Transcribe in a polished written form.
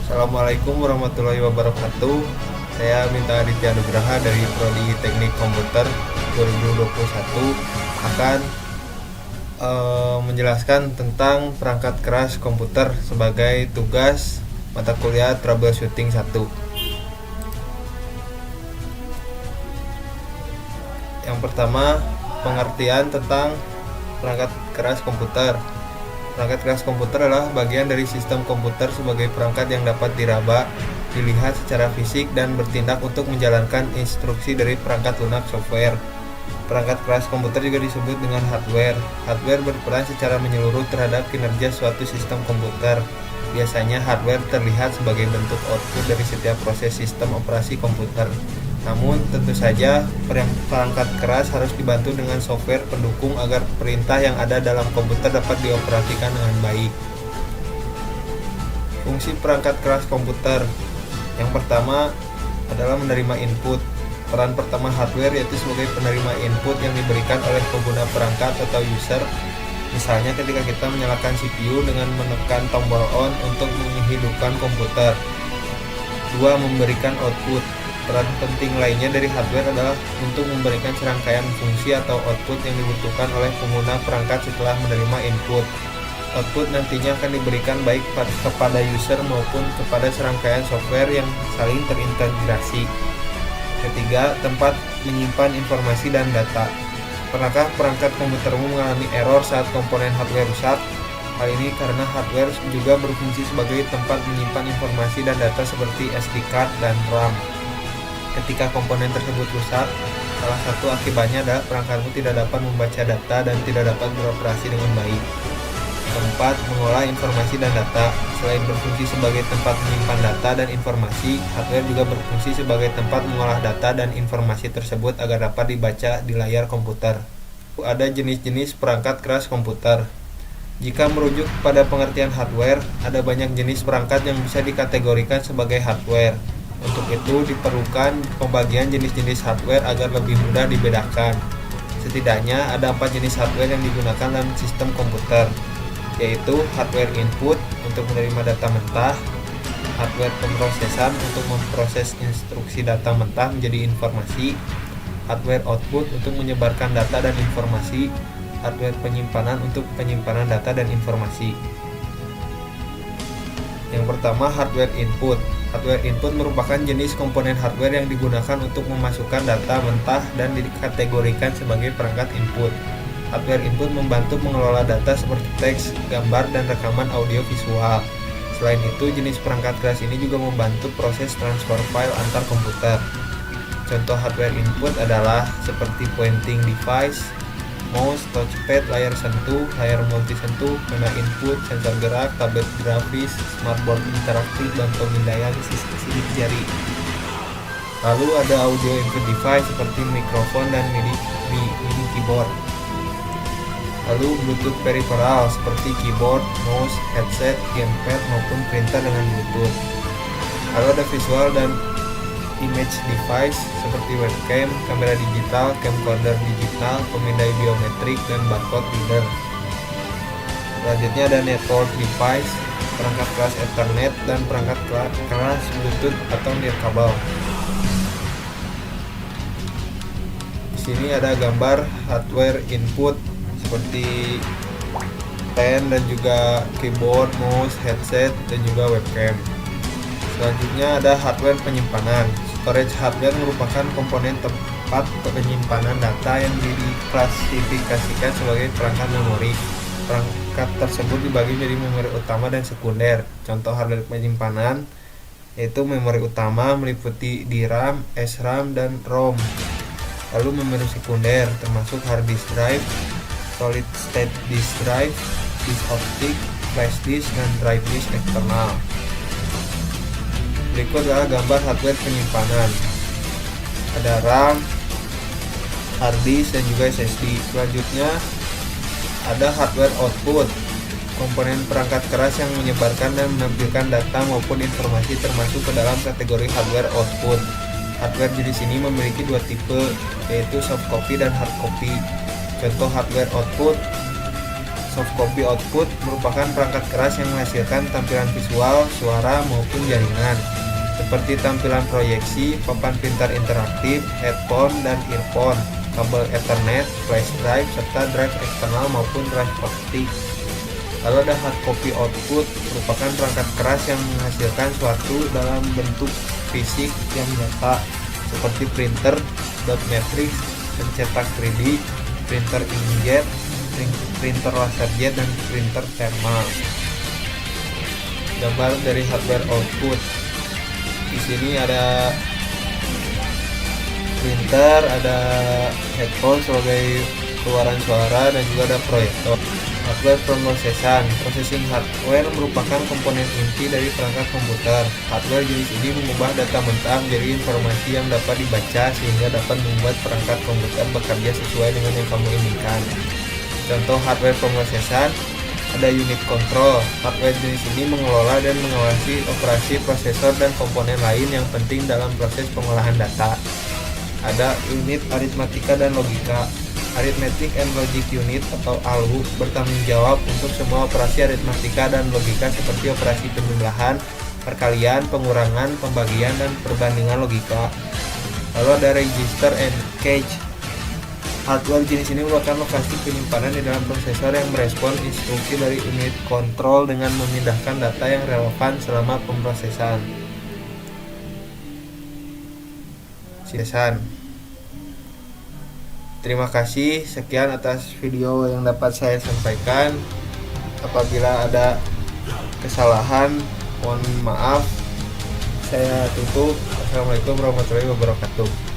Assalamualaikum warahmatullahi wabarakatuh. Saya Minta Aditya Nugraha dari Prodi Teknik Komputer 2021 akan menjelaskan tentang perangkat keras komputer sebagai tugas mata kuliah troubleshooting 1. Yang pertama, pengertian tentang perangkat keras komputer. Perangkat keras komputer adalah bagian dari sistem komputer sebagai perangkat yang dapat diraba, dilihat secara fisik, dan bertindak untuk menjalankan instruksi dari perangkat lunak software. Perangkat keras komputer juga disebut dengan hardware. Hardware berperan secara menyeluruh terhadap kinerja suatu sistem komputer. Biasanya hardware terlihat sebagai bentuk output dari setiap proses sistem operasi komputer. Namun tentu saja perangkat keras harus dibantu dengan software pendukung agar perintah yang ada dalam komputer dapat dioperasikan dengan baik. Fungsi perangkat keras komputer. Yang pertama adalah menerima input. Peran pertama hardware yaitu sebagai penerima input yang diberikan oleh pengguna perangkat atau user. Misalnya ketika kita menyalakan CPU dengan menekan tombol on untuk menghidupkan komputer. 2. Memberikan output. Peran penting lainnya dari hardware adalah untuk memberikan serangkaian fungsi atau output yang dibutuhkan oleh pengguna perangkat setelah menerima input. Output nantinya akan diberikan baik kepada user maupun kepada serangkaian software yang saling terintegrasi. Ketiga, tempat menyimpan informasi dan data. Pernahkah perangkat komputermu mengalami error saat komponen hardware rusak? Hal ini karena hardware juga berfungsi sebagai tempat menyimpan informasi dan data seperti SD card dan RAM. Ketika komponen tersebut rusak, salah satu akibatnya adalah perangkatmu tidak dapat membaca data dan tidak dapat beroperasi dengan baik. Keempat, mengolah informasi dan data. Selain berfungsi sebagai tempat menyimpan data dan informasi, hardware juga berfungsi sebagai tempat mengolah data dan informasi tersebut agar dapat dibaca di layar komputer. Ada jenis-jenis perangkat keras komputer. Jika merujuk pada pengertian hardware, ada banyak jenis perangkat yang bisa dikategorikan sebagai hardware. Untuk itu diperlukan pembagian jenis-jenis hardware agar lebih mudah dibedakan. Setidaknya ada 4 jenis hardware yang digunakan dalam sistem komputer, yaitu hardware input untuk menerima data mentah, hardware pemrosesan untuk memproses instruksi data mentah menjadi informasi, hardware output untuk menyebarkan data dan informasi, hardware penyimpanan untuk penyimpanan data dan informasi. Yang pertama, hardware input. Hardware input merupakan jenis komponen hardware yang digunakan untuk memasukkan data mentah dan dikategorikan sebagai perangkat input. Hardware input membantu mengelola data seperti teks, gambar, dan rekaman audio visual. Selain itu, jenis perangkat keras ini juga membantu proses transfer file antar komputer. Contoh hardware input adalah seperti pointing device, mouse, touchpad, layar sentuh, layar multi-sentuh, pena input, sensor gerak, tablet grafis, smartboard interaktif, dan pemindaian sidik jari. Lalu ada audio input device seperti mikrofon dan MIDI keyboard. Lalu Bluetooth peripheral seperti keyboard, mouse, headset, gamepad, maupun printer dengan Bluetooth. Lalu ada visual dan image device seperti webcam, kamera digital, camcorder digital, pemindai biometrik, dan barcode reader. Selanjutnya ada network device, perangkat keras Ethernet, dan perangkat keras Bluetooth atau nirkabel. Di sini ada gambar hardware input seperti pen dan juga keyboard, mouse, headset, dan juga webcam. Selanjutnya ada hardware penyimpanan. Storage hardware merupakan komponen tempat penyimpanan data yang diklasifikasikan sebagai perangkat memori. Perangkat tersebut dibagi menjadi memori utama dan sekunder. Contoh hardware penyimpanan yaitu memori utama meliputi DRAM, SRAM, dan ROM. Lalu memori sekunder termasuk hard disk drive, solid state disk drive, disk optik, flash disk, dan drive disk eksternal. Berikut adalah gambar hardware penyimpanan. Ada RAM, hard disk, dan juga SSD. Selanjutnya ada hardware output. Komponen perangkat keras yang menyebarkan dan menampilkan data maupun informasi termasuk ke dalam kategori hardware output. Hardware jenis ini memiliki 2 tipe, yaitu soft copy dan hard copy. Contoh hardware output Softcopy output merupakan perangkat keras yang menghasilkan tampilan visual, suara, maupun jaringan, seperti tampilan proyeksi, papan pintar interaktif, headphone dan earphone, kabel Ethernet, flash drive, serta drive eksternal maupun drive optik. Lalu ada hardcopy output, merupakan perangkat keras yang menghasilkan suatu dalam bentuk fisik yang nyata, seperti printer, dot matrix, pencetak 3D, printer inkjet, printer laserjet, dan printer thermal. Gambar dari hardware output. Di sini ada printer, ada headphone sebagai keluaran suara, dan juga ada proyektor. Hardware pemrosesan. Processing hardware merupakan komponen inti dari perangkat komputer. Hardware jenis ini mengubah data mentah menjadi informasi yang dapat dibaca sehingga dapat membuat perangkat komputer bekerja sesuai dengan yang kamu inginkan. Contoh hardware pemrosesan, ada unit control. Hardware jenis ini mengelola dan mengawasi operasi prosesor dan komponen lain yang penting dalam proses pengolahan data. Ada unit aritmatika dan logika. Arithmetic and Logic Unit atau ALU bertanggung jawab untuk semua operasi aritmatika dan logika seperti operasi penjumlahan, perkalian, pengurangan, pembagian, dan perbandingan logika. Lalu ada Register and Cache. Hardware jenis ini merupakan lokasi penyimpanan di dalam prosesor yang merespon instruksi dari unit kontrol dengan memindahkan data yang relevan selama pemrosesan. Terima kasih, sekian atas video yang dapat saya sampaikan. Apabila ada kesalahan, mohon maaf. Saya tutup. Assalamualaikum warahmatullahi wabarakatuh.